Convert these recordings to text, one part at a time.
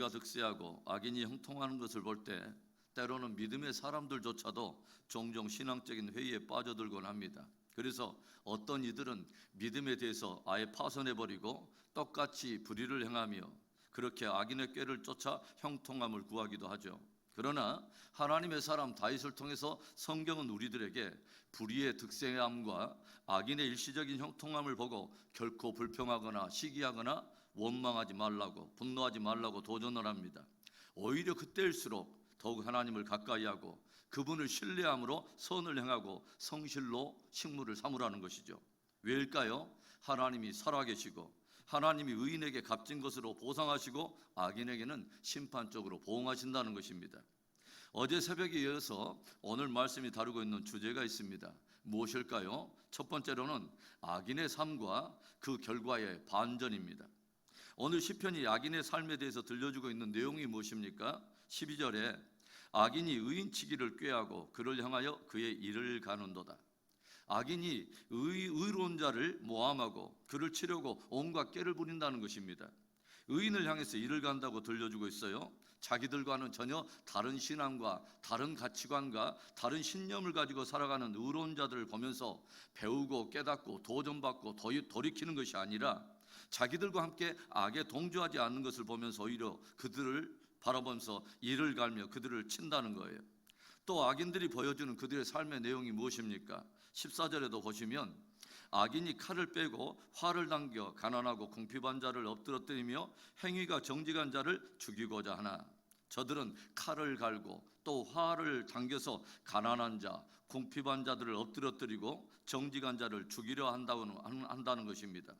의가 득세하고 악인이 형통하는 것을 볼 때 때로는 믿음의 사람들조차도 종종 신앙적인 회의에 빠져들곤 합니다. 그래서 어떤 이들은 믿음에 대해서 아예 파손해버리고 똑같이 불의를 행하며 그렇게 악인의 꾀를 쫓아 형통함을 구하기도 하죠. 그러나 하나님의 사람 다윗을 통해서 성경은 우리들에게 불의의 득세함과 악인의 일시적인 형통함을 보고 결코 불평하거나 시기하거나 원망하지 말라고, 분노하지 말라고 도전을 합니다. 오히려 그때일수록 더욱 하나님을 가까이 하고 그분을 신뢰함으로 선을 행하고 성실로 식물을 삼으라는 것이죠. 왜일까요? 하나님이 살아계시고 하나님이 의인에게 값진 것으로 보상하시고 악인에게는 심판적으로 보응하신다는 것입니다. 어제 새벽에 이어서 오늘 말씀이 다루고 있는 주제가 있습니다. 무엇일까요? 첫 번째로는 악인의 삶과 그 결과의 반전입니다. 오늘 시편이 악인의 삶에 대해서 들려주고 있는 내용이 무엇입니까? 12절에 악인이 의인치기를 꾀하고 그를 향하여 그의 일을 가는도다. 악인이 의로운 자를 모함하고 그를 치려고 온갖 꾀를 부린다는 것입니다. 의인을 향해서 일을 간다고 들려주고 있어요. 자기들과는 전혀 다른 신앙과 다른 가치관과 다른 신념을 가지고 살아가는 의로운 자들을 보면서 배우고 깨닫고 도전받고 돌이키는 것이 아니라 자기들과 함께 악에 동조하지 않는 것을 보면서 오히려 그들을 바라보면서 이를 갈며 그들을 친다는 거예요. 또 악인들이 보여주는 그들의 삶의 내용이 무엇입니까? 14절에도 보시면 악인이 칼을 빼고 활을 당겨 가난하고 궁핍한 자를 엎드러뜨리며 행위가 정직한 자를 죽이고자 하나 저들은 칼을 갈고 또 활을 당겨서 가난한 자, 궁핍한 자들을 엎드러뜨리고 정직한 자를 죽이려 한다는 것입니다.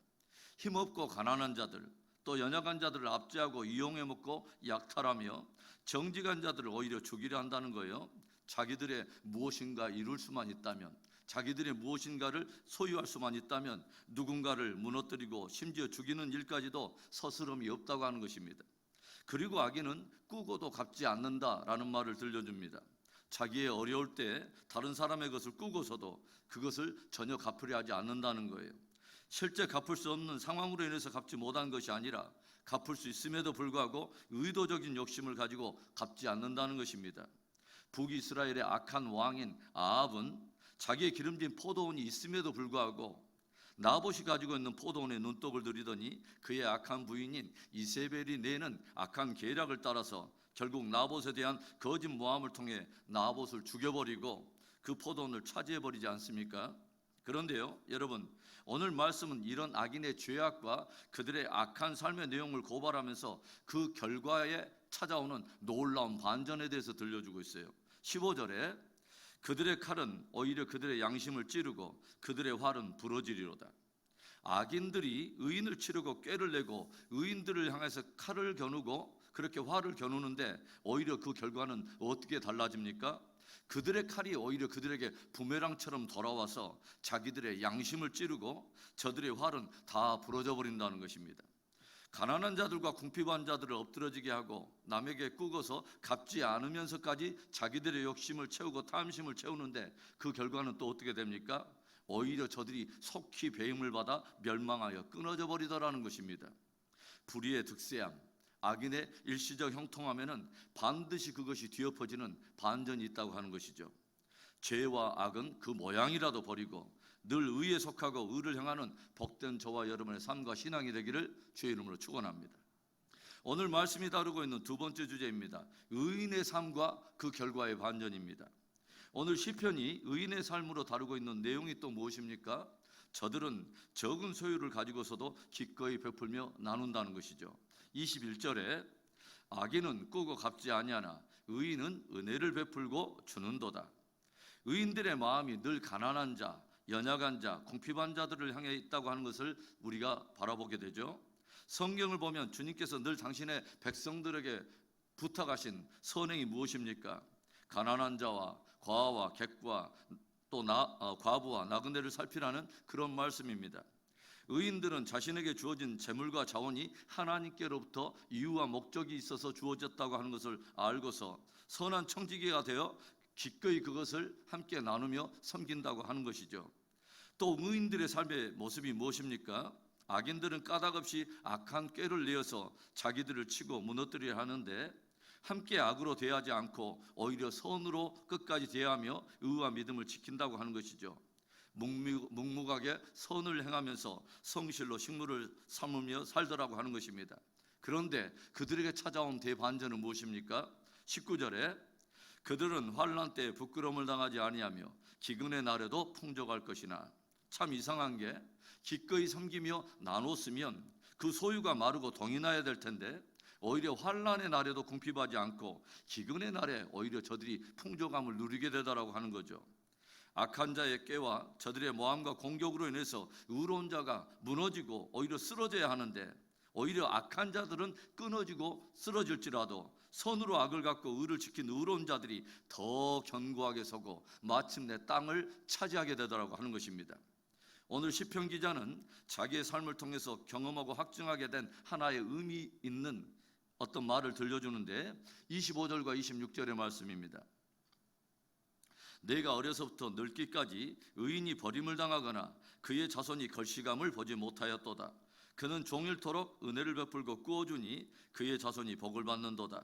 힘없고 가난한 자들, 또 연약한 자들을 압제하고 이용해 먹고 약탈하며 정직한 자들을 오히려 죽이려 한다는 거예요. 자기들의 무엇인가 이룰 수만 있다면, 자기들의 무엇인가를 소유할 수만 있다면 누군가를 무너뜨리고 심지어 죽이는 일까지도 서스럼이 없다고 하는 것입니다. 그리고 악인은 꾸고도 갚지 않는다라는 말을 들려줍니다. 자기의 어려울 때 다른 사람의 것을 꾸고서도 그것을 전혀 갚으려 하지 않는다는 거예요. 실제 갚을 수 없는 상황으로 인해서 갚지 못한 것이 아니라 갚을 수 있음에도 불구하고 의도적인 욕심을 가지고 갚지 않는다는 것입니다. 북이스라엘의 악한 왕인 아합은 자기의 기름진 포도원이 있음에도 불구하고 나봇이 가지고 있는 포도원에 눈독을 들이더니 그의 악한 부인인 이세벨이 내는 악한 계략을 따라서 결국 나봇에 대한 거짓 모함을 통해 나봇을 죽여버리고 그 포도원을 차지해버리지 않습니까? 그런데요, 여러분, 오늘 말씀은 이런 악인의 죄악과 그들의 악한 삶의 내용을 고발하면서 그 결과에 찾아오는 놀라운 반전에 대해서 들려주고 있어요. 15절에 그들의 칼은 오히려 그들의 양심을 찌르고 그들의 활은 부러지리로다. 악인들이 의인을 치르고 꾀를 내고 의인들을 향해서 칼을 겨누고 그렇게 활을 겨누는데 오히려 그 결과는 어떻게 달라집니까? 그들의 칼이 오히려 그들에게 부메랑처럼 돌아와서 자기들의 양심을 찌르고 저들의 활은 다 부러져 버린다는 것입니다. 가난한 자들과 궁핍한 자들을 엎드러지게 하고 남에게 꾸겨서 갚지 않으면서까지 자기들의 욕심을 채우고 탐심을 채우는데 그 결과는 또 어떻게 됩니까? 오히려 저들이 속히 배임을 받아 멸망하여 끊어져 버리더라는 것입니다. 불의의 득세함, 악인의 일시적 형통함에는 반드시 그것이 뒤엎어지는 반전이 있다고 하는 것이죠. 죄와 악은 그 모양이라도 버리고 늘 의에 속하고 의를 향하는 복된 저와 여러분의 삶과 신앙이 되기를 주의 이름으로 축원합니다. 오늘 말씀이 다루고 있는 두 번째 주제입니다. 의인의 삶과 그 결과의 반전입니다. 오늘 시편이 의인의 삶으로 다루고 있는 내용이 또 무엇입니까? 저들은 적은 소유를 가지고서도 기꺼이 베풀며 나눈다는 것이죠. 21절에 악인은 꾸고 갚지 아니하나 의인은 은혜를 베풀고 주는도다. 의인들의 마음이 늘 가난한 자, 연약한 자, 궁핍한 자들을 향해 있다고 하는 것을 우리가 바라보게 되죠. 성경을 보면 주님께서 늘 당신의 백성들에게 부탁하신 선행이 무엇입니까? 가난한 자와 과와 객과 또 과부와 나그네를 살피라는 그런 말씀입니다. 의인들은 자신에게 주어진 재물과 자원이 하나님께로부터 이유와 목적이 있어서 주어졌다고 하는 것을 알고서 선한 청지기가 되어 기꺼이 그것을 함께 나누며 섬긴다고 하는 것이죠. 또 의인들의 삶의 모습이 무엇입니까? 악인들은 까닭없이 악한 꾀를 내어서 자기들을 치고 무너뜨리려 하는데 함께 악으로 대하지 않고 오히려 선으로 끝까지 대하며 의와 믿음을 지킨다고 하는 것이죠. 묵묵하게 선을 행하면서 성실로 식물을 삼으며 살더라고 하는 것입니다. 그런데 그들에게 찾아온 대반전은 무엇입니까? 19절에 그들은 환난 때에 부끄러움을 당하지 아니하며 기근의 날에도 풍족할 것이나. 참 이상한 게 기꺼이 섬기며 나눴으면 그 소유가 마르고 동이 나야 될 텐데 오히려 환난의 날에도 궁핍하지 않고 기근의 날에 오히려 저들이 풍족함을 누리게 되더라고 하는 거죠. 악한 자의 꾀와 저들의 모함과 공격으로 인해서 의로운 자가 무너지고 오히려 쓰러져야 하는데 오히려 악한 자들은 끊어지고 쓰러질지라도 선으로 악을 갖고 의를 지킨 의로운 자들이 더 견고하게 서고 마침내 땅을 차지하게 되더라고 하는 것입니다. 오늘 시편 기자는 자기의 삶을 통해서 경험하고 확증하게 된 하나의 의미 있는 어떤 말을 들려주는데 25절과 26절의 말씀입니다. 내가 어려서부터 늙기까지 의인이 버림을 당하거나 그의 자손이 걸시감을 보지 못하였도다. 그는 종일토록 은혜를 베풀고 꾸어주니 그의 자손이 복을 받는도다.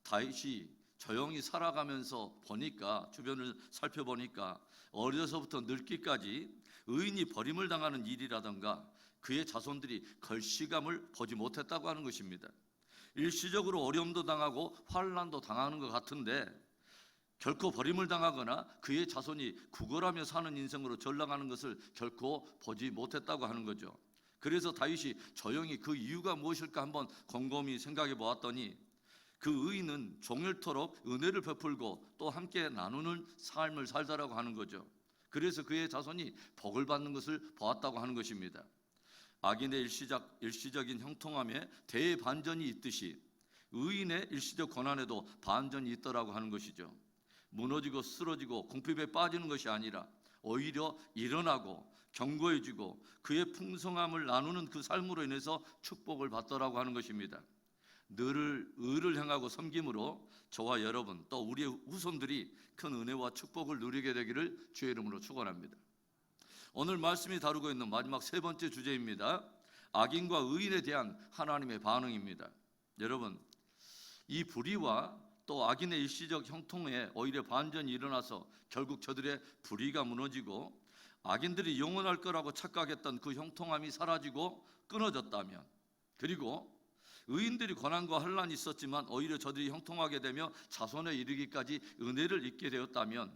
다윗이 조용히 살아가면서 보니까, 주변을 살펴보니까 어려서부터 늙기까지 의인이 버림을 당하는 일이라든가 그의 자손들이 걸시감을 보지 못했다고 하는 것입니다. 일시적으로 어려움도 당하고 환난도 당하는 것 같은데 결코 버림을 당하거나 그의 자손이 구걸하며 사는 인생으로 전락하는 것을 결코 보지 못했다고 하는 거죠. 그래서 다윗이 조용히 그 이유가 무엇일까 한번 곰곰이 생각해 보았더니 그 의인은 종일토록 은혜를 베풀고 또 함께 나누는 삶을 살다라고 하는 거죠. 그래서 그의 자손이 복을 받는 것을 보았다고 하는 것입니다. 악인의 일시적인 형통함에 대반전이 있듯이 의인의 일시적 고난에도 반전이 있더라고 하는 것이죠. 무너지고 쓰러지고 궁핍에 빠지는 것이 아니라 오히려 일어나고 견고해지고 그의 풍성함을 나누는 그 삶으로 인해서 축복을 받더라고 하는 것입니다. 늘 의를 행하고 섬김으로 저와 여러분 또 우리의 후손들이 큰 은혜와 축복을 누리게 되기를 주의 이름으로 축원합니다. 오늘 말씀이 다루고 있는 마지막 세 번째 주제입니다. 악인과 의인에 대한 하나님의 반응입니다. 여러분, 이 불의와 또 악인의 일시적 형통에 오히려 반전이 일어나서 결국 저들의 불의가 무너지고 악인들이 영원할 거라고 착각했던 그 형통함이 사라지고 끊어졌다면, 그리고 의인들이 고난과 환난이 있었지만 오히려 저들이 형통하게 되며 자손에 이르기까지 은혜를 입게 되었다면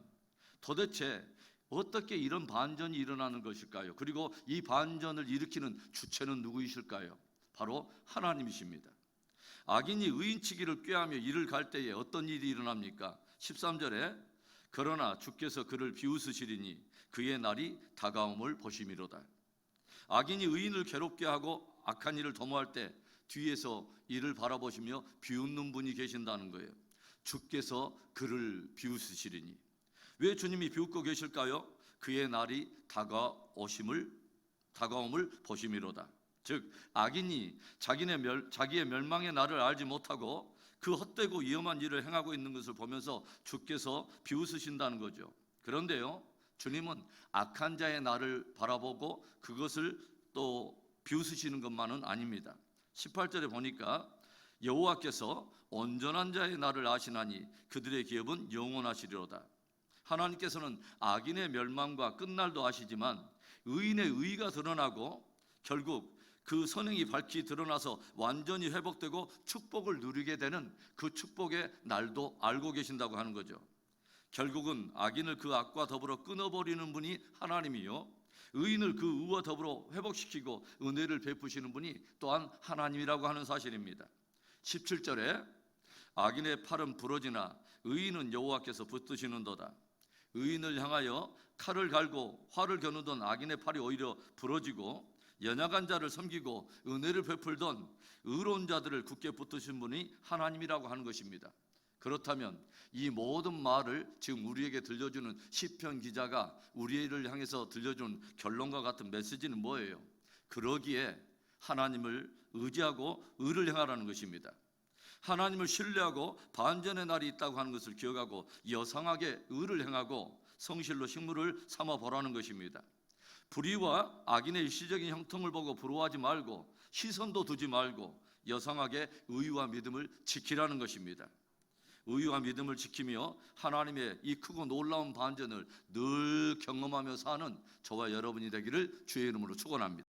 도대체 어떻게 이런 반전이 일어나는 것일까요? 그리고 이 반전을 일으키는 주체는 누구이실까요? 바로 하나님이십니다. 악인이 의인치기를 꾀하며 이를 갈 때에 어떤 일이 일어납니까? 13절에 그러나 주께서 그를 비웃으시리니 그의 날이 다가옴을 보심이로다. 악인이 의인을 괴롭게 하고 악한 일을 도모할 때 뒤에서 이를 바라보시며 비웃는 분이 계신다는 거예요. 주께서 그를 비웃으시리니. 왜 주님이 비웃고 계실까요? 그의 날이 다가옴을 보심이로다. 즉 악인이 자기의 멸망의 날을 알지 못하고 그 헛되고 위험한 일을 행하고 있는 것을 보면서 주께서 비웃으신다는 거죠. 그런데요, 주님은 악한 자의 날을 바라보고 그것을 또 비웃으시는 것만은 아닙니다. 18절에 보니까 여호와께서 온전한 자의 날을 아시나니 그들의 기업은 영원하시리로다. 하나님께서는 악인의 멸망과 끝날도 아시지만 의인의 의가 드러나고 결국 그 선행이 밝히 드러나서 완전히 회복되고 축복을 누리게 되는 그 축복의 날도 알고 계신다고 하는 거죠. 결국은 악인을 그 악과 더불어 끊어버리는 분이 하나님이요, 의인을 그 의와 더불어 회복시키고 은혜를 베푸시는 분이 또한 하나님이라고 하는 사실입니다. 17절에 악인의 팔은 부러지나 의인은 여호와께서 붙드시는도다. 의인을 향하여 칼을 갈고 화를 겨누던 악인의 팔이 오히려 부러지고 연약한 자를 섬기고 은혜를 베풀던 의로운 자들을 굳게 붙드신 분이 하나님이라고 하는 것입니다. 그렇다면 이 모든 말을 지금 우리에게 들려주는 시편 기자가 우리를 향해서 들려주는 결론과 같은 메시지는 뭐예요? 그러기에 하나님을 의지하고 의를 행하라는 것입니다. 하나님을 신뢰하고 반전의 날이 있다고 하는 것을 기억하고 여상하게 의를 행하고 성실로 식물을 삼아 보라는 것입니다. 불의와 악인의 일시적인 형통을 보고 부러워하지 말고 시선도 두지 말고 여성하게 의와 믿음을 지키라는 것입니다. 의와 믿음을 지키며 하나님의 이 크고 놀라운 반전을 늘 경험하며 사는 저와 여러분이 되기를 주의 이름으로 축원합니다.